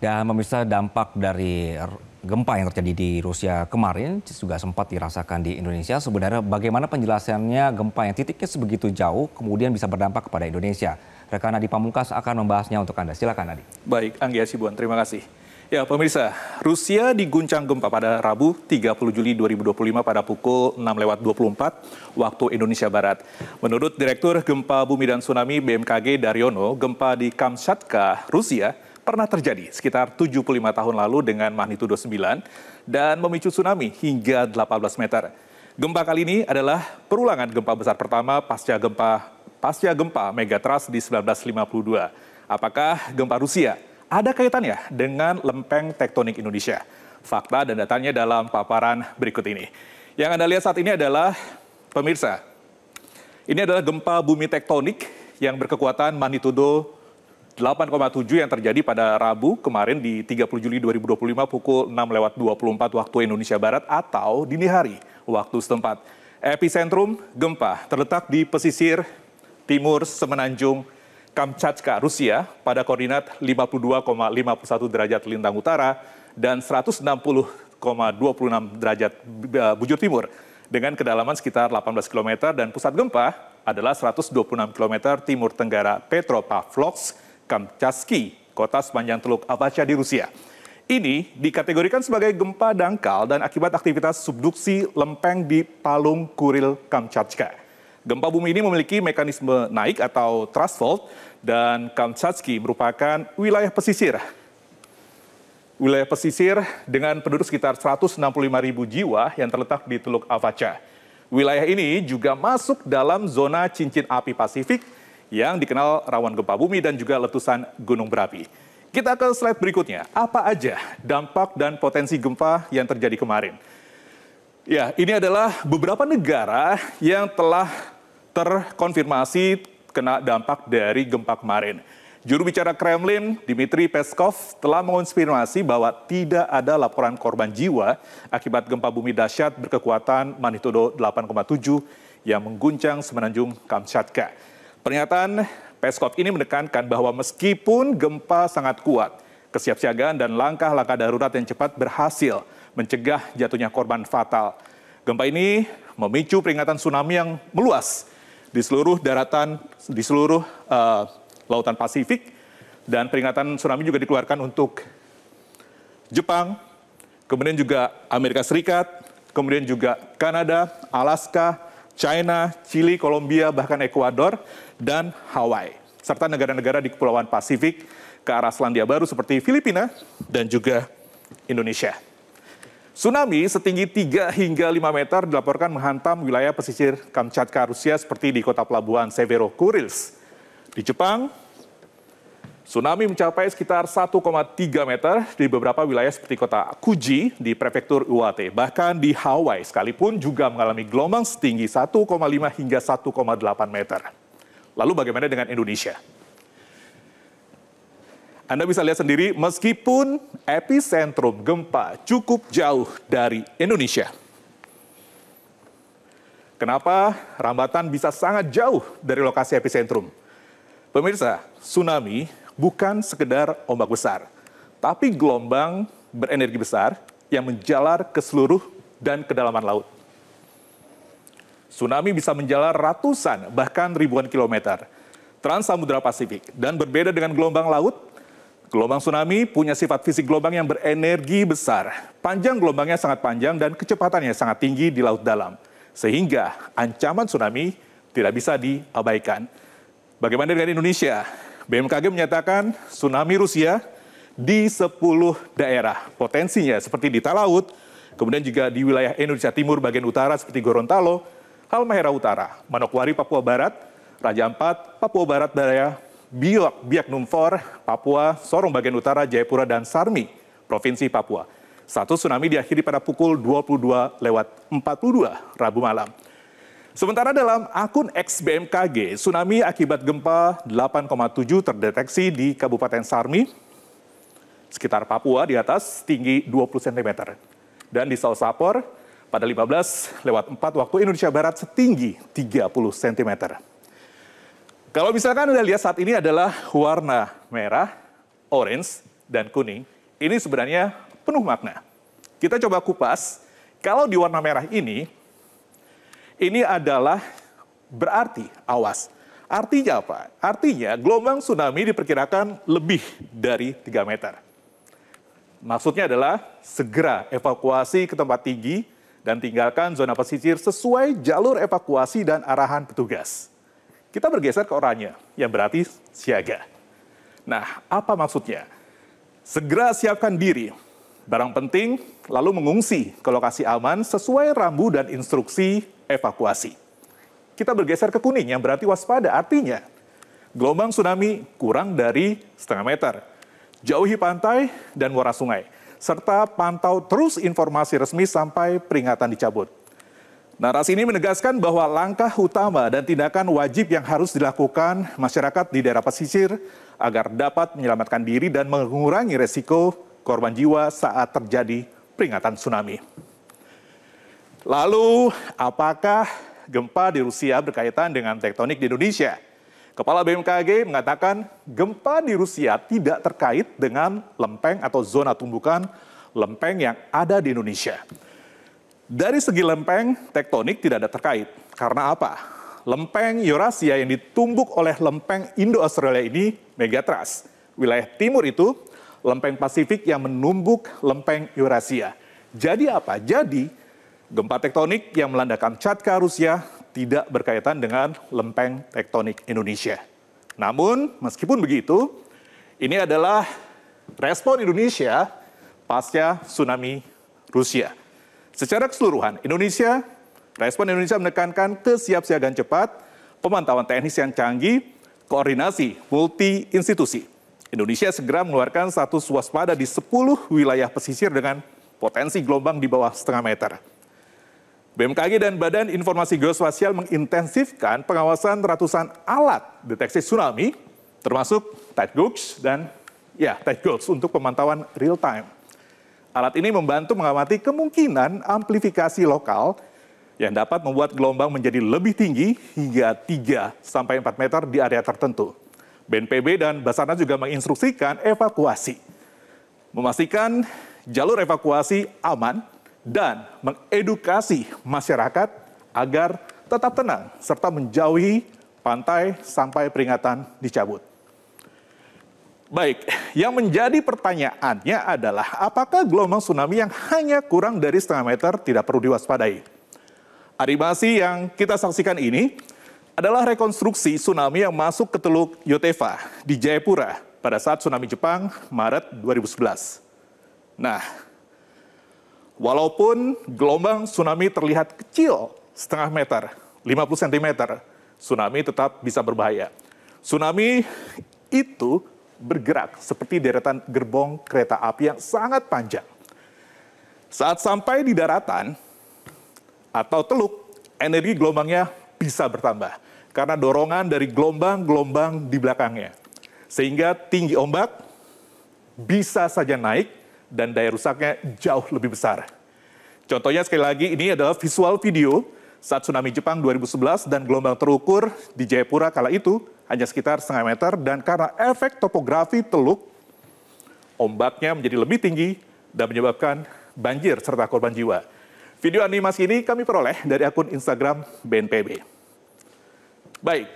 Dan pemirsa, dampak dari gempa yang terjadi di Rusia kemarin juga sempat dirasakan di Indonesia. Sebenarnya bagaimana penjelasannya gempa yang titiknya sebegitu jauh kemudian bisa berdampak kepada Indonesia? Rekan Adi Pamungkas akan membahasnya untuk Anda. Silakan Adi. Baik, Anggi Asibuan, terima kasih. Ya pemirsa, Rusia diguncang gempa pada Rabu 30 Juli 2025 pada pukul 6:24 waktu Indonesia Barat. Menurut Direktur Gempa Bumi dan Tsunami BMKG Daryono, gempa di Kamchatka, Rusia pernah terjadi sekitar 75 tahun lalu dengan magnitudo 9 dan memicu tsunami hingga 18 meter. Gempa kali ini adalah perulangan gempa besar pertama pasca gempa Megatrust di 1952. Apakah gempa Rusia ada kaitannya dengan lempeng tektonik Indonesia? Fakta dan datanya dalam paparan berikut ini. Yang Anda lihat saat ini adalah, pemirsa, ini adalah gempa bumi tektonik yang berkekuatan magnitudo 8,7 yang terjadi pada Rabu kemarin di 30 Juli 2025 pukul 6:24 waktu Indonesia Barat atau dini hari waktu setempat. Epicentrum gempa terletak di pesisir timur semenanjung Kamchatka, Rusia pada koordinat 52,51 derajat lintang utara dan 160,26 derajat bujur timur dengan kedalaman sekitar 18 km dan pusat gempa adalah 126 km timur tenggara Petropavlovsk, Kamchatsky, kota sepanjang Teluk Avacha di Rusia. Ini dikategorikan sebagai gempa dangkal dan akibat aktivitas subduksi lempeng di palung Kuril Kamchatka. Gempa bumi ini memiliki mekanisme naik atau thrust fault dan Kamchatsky merupakan wilayah pesisir. Wilayah pesisir dengan penduduk sekitar 165.000 jiwa yang terletak di Teluk Avacha. Wilayah ini juga masuk dalam zona cincin api Pasifik yang dikenal rawan gempa bumi dan juga letusan gunung berapi. Kita ke slide berikutnya. Apa aja dampak dan potensi gempa yang terjadi kemarin? Ya, ini adalah beberapa negara yang telah terkonfirmasi kena dampak dari gempa kemarin. Juru bicara Kremlin, Dmitry Peskov, telah mengonfirmasi bahwa tidak ada laporan korban jiwa akibat gempa bumi dahsyat berkekuatan magnitudo 8,7 yang mengguncang semenanjung Kamchatka. Pernyataan Peskov ini menekankan bahwa meskipun gempa sangat kuat, kesiapsiagaan dan langkah-langkah darurat yang cepat berhasil mencegah jatuhnya korban fatal. Gempa ini memicu peringatan tsunami yang meluas di seluruh lautan Pasifik, dan peringatan tsunami juga dikeluarkan untuk Jepang, kemudian juga Amerika Serikat, kemudian juga Kanada, Alaska, China, Chili, Kolombia, bahkan Ekuador, dan Hawaii, serta negara-negara di Kepulauan Pasifik ke arah Selandia Baru seperti Filipina dan juga Indonesia. Tsunami setinggi 3 hingga 5 meter dilaporkan menghantam wilayah pesisir Kamchatka, Rusia seperti di kota pelabuhan Severokurilsk. Di Jepang, tsunami mencapai sekitar 1,3 meter di beberapa wilayah seperti kota Kuji di prefektur Iwate. Bahkan di Hawaii sekalipun juga mengalami gelombang setinggi 1,5 hingga 1,8 meter. Lalu bagaimana dengan Indonesia? Anda bisa lihat sendiri meskipun epicentrum gempa cukup jauh dari Indonesia. Kenapa rambatan bisa sangat jauh dari lokasi epicentrum? Pemirsa, tsunami bukan sekedar ombak besar, tapi gelombang berenergi besar yang menjalar ke seluruh dan kedalaman laut. Tsunami bisa menjalar ratusan, bahkan ribuan kilometer Trans-Samudra Pasifik. Dan berbeda dengan gelombang laut, gelombang tsunami punya sifat fisik gelombang yang berenergi besar. Panjang gelombangnya sangat panjang dan kecepatannya sangat tinggi di laut dalam. Sehingga ancaman tsunami tidak bisa diabaikan. Bagaimana dengan Indonesia? BMKG menyatakan tsunami Rusia di 10 daerah. Potensinya seperti di Talaut, kemudian juga di wilayah Indonesia Timur bagian utara seperti Gorontalo, Halmahera Utara, Manokwari, Papua Barat, Raja Ampat, Papua Barat Daya, Biak Numfor, Papua, Sorong bagian utara, Jayapura, dan Sarmi, Provinsi Papua. Status tsunami diakhiri pada pukul 22:42 Rabu malam. Sementara dalam akun X BMKG, tsunami akibat gempa 8,7 terdeteksi di Kabupaten Sarmi, sekitar Papua di atas, tinggi 20 cm. Dan di Salsapor, pada 15:04 waktu Indonesia Barat, setinggi 30 cm. Kalau misalkan Anda lihat saat ini adalah warna merah, orange, dan kuning. ini sebenarnya penuh makna. Kita coba kupas, kalau di warna merah ini adalah berarti awas. Artinya apa? Artinya gelombang tsunami diperkirakan lebih dari 3 meter. Maksudnya adalah segera evakuasi ke tempat tinggi dan tinggalkan zona pesisir sesuai jalur evakuasi dan arahan petugas. Kita bergeser ke oranye, yang berarti siaga. Nah, apa maksudnya? Segera siapkan diri, barang penting, lalu mengungsi ke lokasi aman sesuai rambu dan instruksi evakuasi. Kita bergeser ke kuning yang berarti waspada, artinya gelombang tsunami kurang dari setengah meter. Jauhi pantai dan muara sungai, serta pantau terus informasi resmi sampai peringatan dicabut. Narasi ini menegaskan bahwa langkah utama dan tindakan wajib yang harus dilakukan masyarakat di daerah pesisir agar dapat menyelamatkan diri dan mengurangi resiko korban jiwa saat terjadi peringatan tsunami. Lalu, apakah gempa di Rusia berkaitan dengan tektonik di Indonesia? Kepala BMKG mengatakan gempa di Rusia tidak terkait dengan lempeng atau zona tumbukan lempeng yang ada di Indonesia. Dari segi lempeng, tektonik tidak ada terkait. Karena apa? Lempeng Eurasia yang ditumbuk oleh lempeng Indo-Australia ini megatrust. Wilayah timur itu lempeng Pasifik yang menumbuk lempeng Eurasia. Jadi apa? Jadi gempa tektonik yang melanda Kamchatka, Rusia tidak berkaitan dengan lempeng tektonik Indonesia. Namun, meskipun begitu, ini adalah respon Indonesia pasca tsunami Rusia. Secara keseluruhan, respon Indonesia menekankan kesiapsiagaan cepat, pemantauan teknis yang canggih, koordinasi multi-institusi. Indonesia segera mengeluarkan status waspada di 10 wilayah pesisir dengan potensi gelombang di bawah setengah meter. BMKG dan Badan Informasi Geospasial mengintensifkan pengawasan ratusan alat deteksi tsunami, termasuk Tidegauge dan Tidegauge untuk pemantauan real time. Alat ini membantu mengamati kemungkinan amplifikasi lokal yang dapat membuat gelombang menjadi lebih tinggi hingga 3-4 meter di area tertentu. BNPB dan Basarnas juga menginstruksikan evakuasi, memastikan jalur evakuasi aman, dan mengedukasi masyarakat agar tetap tenang serta menjauhi pantai sampai peringatan dicabut. Baik, yang menjadi pertanyaannya adalah apakah gelombang tsunami yang hanya kurang dari setengah meter tidak perlu diwaspadai? Animasi yang kita saksikan ini adalah rekonstruksi tsunami yang masuk ke Teluk Yotefa di Jayapura pada saat tsunami Jepang Maret 2011. Nah, walaupun gelombang tsunami terlihat kecil setengah meter, 50 cm, tsunami tetap bisa berbahaya. Tsunami itu bergerak seperti deretan gerbong kereta api yang sangat panjang. Saat sampai di daratan atau teluk, energi gelombangnya bisa bertambah karena dorongan dari gelombang-gelombang di belakangnya. Sehingga tinggi ombak bisa saja naik dan daya rusaknya jauh lebih besar. Contohnya sekali lagi ini adalah visual video saat tsunami Jepang 2011 dan gelombang terukur di Jayapura kala itu hanya sekitar setengah meter dan karena efek topografi teluk, ombaknya menjadi lebih tinggi dan menyebabkan banjir serta korban jiwa. Video animasi ini kami peroleh dari akun Instagram BNPB. Baik,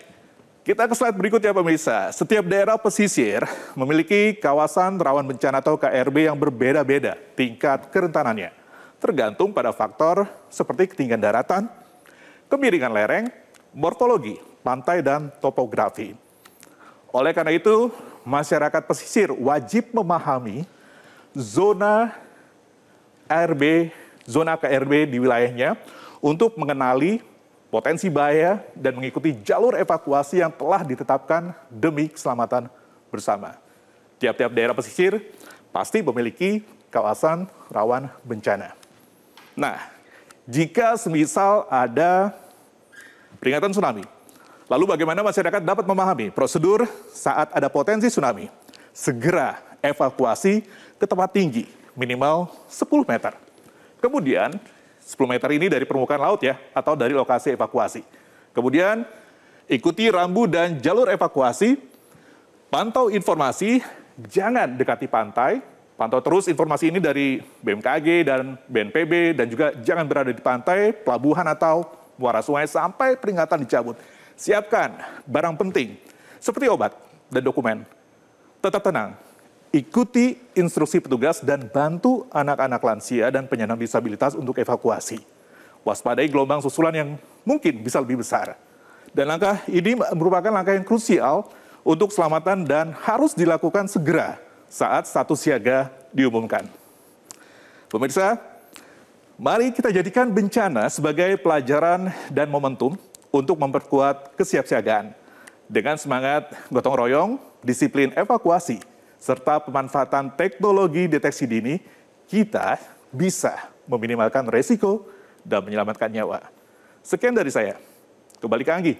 kita ke slide berikutnya pemirsa. Setiap daerah pesisir memiliki kawasan rawan bencana atau KRB yang berbeda-beda tingkat kerentanannya. Tergantung pada faktor seperti ketinggian daratan, kemiringan lereng, morfologi, pantai, dan topografi. Oleh karena itu, masyarakat pesisir wajib memahami zona KRB di wilayahnya untuk mengenali potensi bahaya dan mengikuti jalur evakuasi yang telah ditetapkan demi keselamatan bersama. Tiap-tiap daerah pesisir pasti memiliki kawasan rawan bencana. Nah, jika semisal ada peringatan tsunami, lalu bagaimana masyarakat dapat memahami prosedur saat ada potensi tsunami? Segera evakuasi ke tempat tinggi, minimal 10 meter. Kemudian, 10 meter ini dari permukaan laut ya, atau dari lokasi evakuasi. Kemudian, ikuti rambu dan jalur evakuasi, pantau informasi, jangan dekati pantai, Pantau terus informasi ini dari BMKG dan BNPB, dan juga jangan berada di pantai, pelabuhan, atau muara sungai sampai peringatan dicabut. Siapkan barang penting seperti obat dan dokumen. Tetap tenang, ikuti instruksi petugas dan bantu anak-anak lansia dan penyandang disabilitas untuk evakuasi. Waspadai gelombang susulan yang mungkin bisa lebih besar. Dan langkah ini merupakan langkah yang krusial untuk keselamatan dan harus dilakukan segera saat status siaga diumumkan. Pemirsa, mari kita jadikan bencana sebagai pelajaran dan momentum untuk memperkuat kesiapsiagaan. Dengan semangat gotong royong, disiplin evakuasi, serta pemanfaatan teknologi deteksi dini, kita bisa meminimalkan resiko dan menyelamatkan nyawa. Sekian dari saya. Kembali ke Anggi.